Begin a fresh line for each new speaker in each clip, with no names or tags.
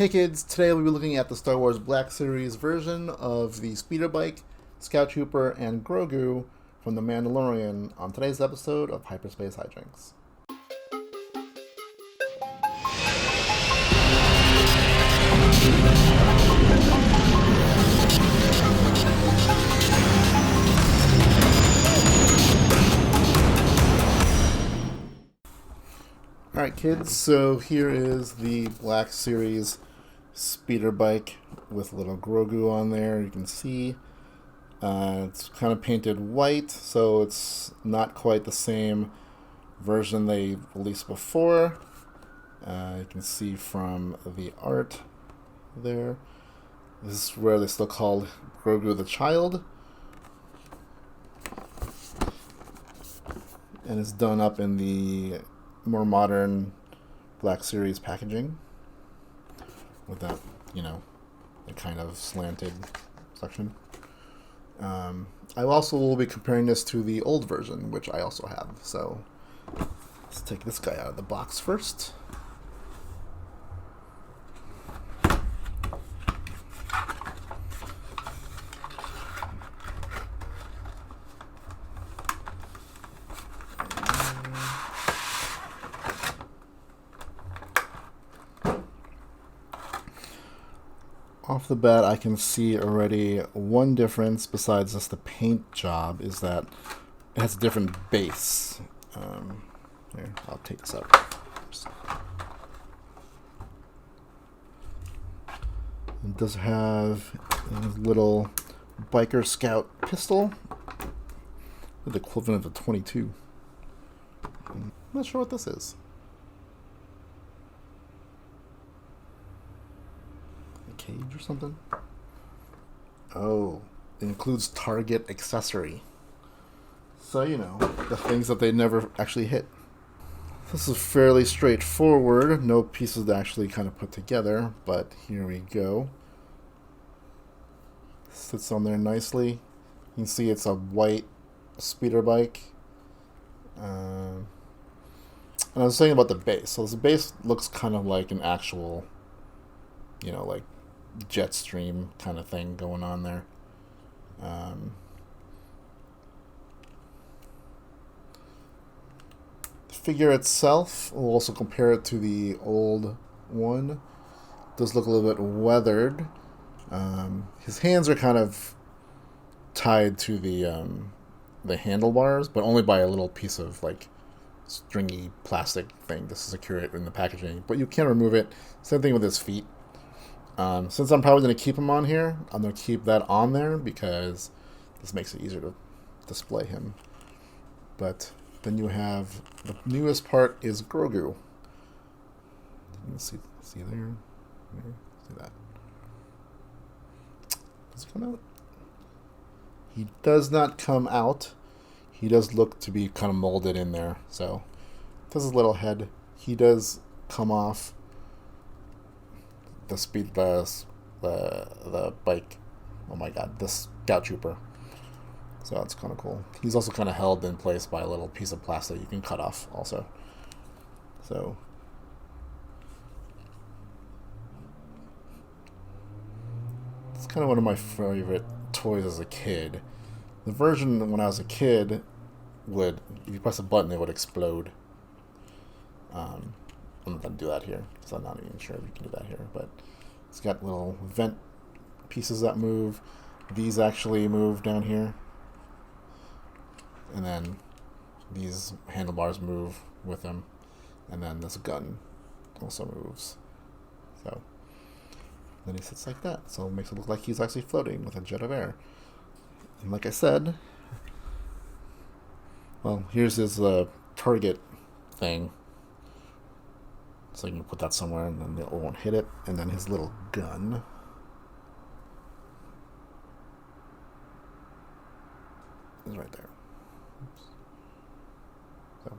Hey kids, today we'll be looking at the Star Wars Black Series version of the Speederbike, Scout Trooper, and Grogu from the Mandalorian on today's episode of Hyperspace Hijinx. Alright kids, so here is the Black Series Speederbike with a little Grogu on there. You can see it's kind of painted white, so it's not quite the same version they released before. You can see from the art there. This is where they still called Grogu the Child. And it's done up in the more modern Black Series packaging with that, the kind of slanted section. I also will be comparing this to the old version, which I also have. So let's take this guy out of the box first. Off the bat, I can see already one difference besides just the paint job is that it has a different base. Here, I'll take this out first. It does have a little biker scout pistol, the equivalent of a 22. I'm not sure what this is. Cage or something? Oh, it includes target accessory. So, the things that they never actually hit. This is fairly straightforward. No pieces to actually kind of put together, but here we go. Sits on there nicely. You can see it's a white speeder bike. And I was saying about the base. So the base looks kind of like an actual, like jet stream kind of thing going on there. The figure itself, we'll also compare it to the old one. It does look a little bit weathered. His hands are kind of tied to the handlebars, but only by a little piece of stringy plastic thing to secure it in the packaging. But you can remove it. Same thing with his feet. Since I'm probably going to keep him on here, I'm going to keep that on there because this makes it easier to display him. But then you have the newest part is Grogu. You can see there. See that. Does it come out? He does not come out. He does look to be kind of molded in there. So, this is his little head. He does come off the bike. Oh my god, the Scout Trooper. So that's kind of cool. He's also kind of held in place by a little piece of plastic you can cut off also. So it's kind of one of my favorite toys as a kid. The version when I was a kid would, if you press a button, it would explode. I'm not going to do that here, because I'm not even sure if you can do that here, but it's got little vent pieces that move. These actually move down here. And then these handlebars move with them. And then this gun also moves. So then he sits like that. So it makes it look like he's actually floating with a jet of air. And like I said, well, here's his target thing. So you can put that somewhere and then it won't hit it. And then his little gun. Is right there. Oops. So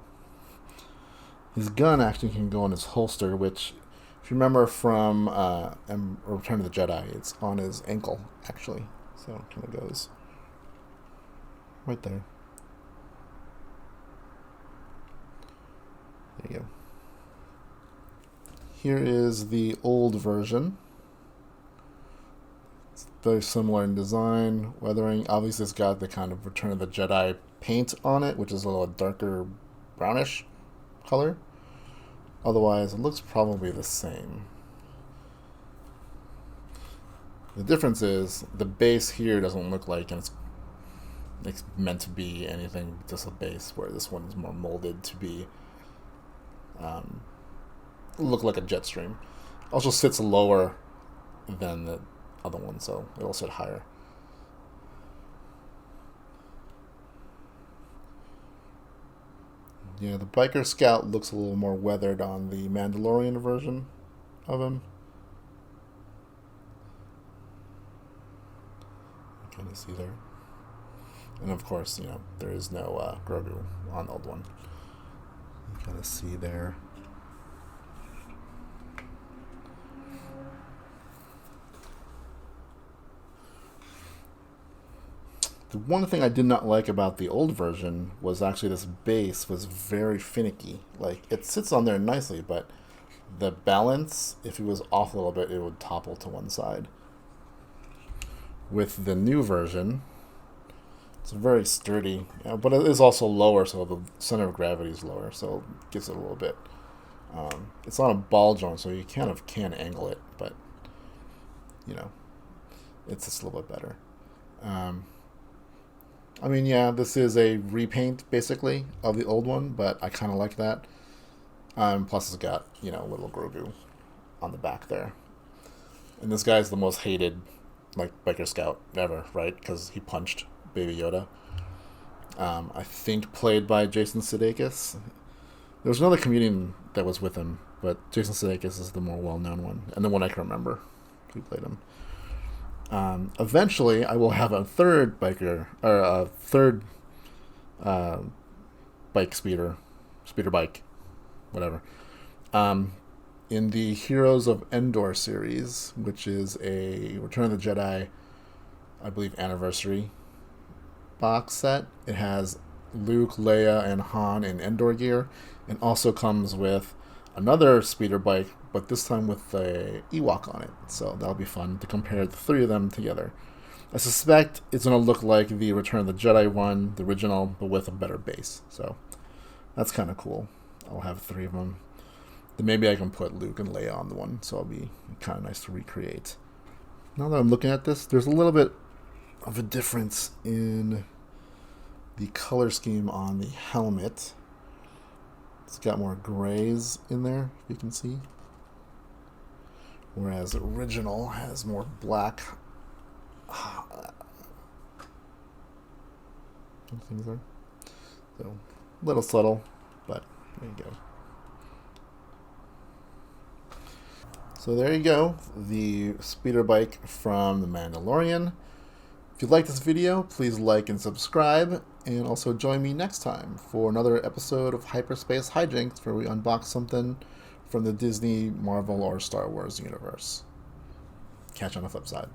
his gun actually can go in his holster, which, if you remember from Return of the Jedi, it's on his ankle, actually. So it kind of goes right there. There you go. Here is the old version. It's very similar in design, weathering. Obviously, it's got the kind of Return of the Jedi paint on it, which is a little darker brownish color. Otherwise, it looks probably the same. The difference is the base here doesn't look like it's meant to be anything, just a base, where this one is more molded to be look like a jet stream. Also sits lower than the other one, so it'll sit higher. Yeah, the Biker Scout looks a little more weathered on the Mandalorian version of him. You kind of see there. And of course, you know, there is no Grogu on the old one. You kind of see there. The one thing I did not like about the old version was actually this base was very finicky. Like, it sits on there nicely, but the balance, if it was off a little bit, it would topple to one side. With the new version, it's very sturdy, but it is also lower, so the center of gravity is lower, so it gives it a little bit. It's on a ball joint, so you kind of can angle it, but, you know, it's just a little bit better. I mean, yeah, this is a repaint, basically, of the old one, but I kind of like that. Plus, it's got, you know, little Grogu on the back there. And this guy's the most hated, like, Biker Scout ever, right? Because he punched Baby Yoda. I think played by Jason Sudeikis. There was another comedian that was with him, but Jason Sudeikis is the more well-known one, and the one I can remember who played him. Eventually, I will have a third biker, or a third bike Speederbike, whatever, in the Heroes of Endor series, which is a Return of the Jedi, I believe, anniversary box set. It has Luke, Leia, and Han in Endor gear, and also comes with another Speederbike, but this time with a Ewok on it. So that'll be fun to compare the three of them together. I suspect it's going to look like the Return of the Jedi one, the original, but with a better base. So that's kind of cool. I'll have three of them. Then maybe I can put Luke and Leia on the one, so it'll be kind of nice to recreate. Now that I'm looking at this, there's a little bit of a difference in the color scheme on the helmet. It's got more grays in there, if you can see. Whereas the original has more black things there. So, a little subtle, but there you go. So there you go, the Speederbike from the Mandalorian. If you like this video, please like and subscribe, and also join me next time for another episode of Hyperspace Hijinx, where we unbox something from the Disney, Marvel, or Star Wars universe. Catch you on the flip side.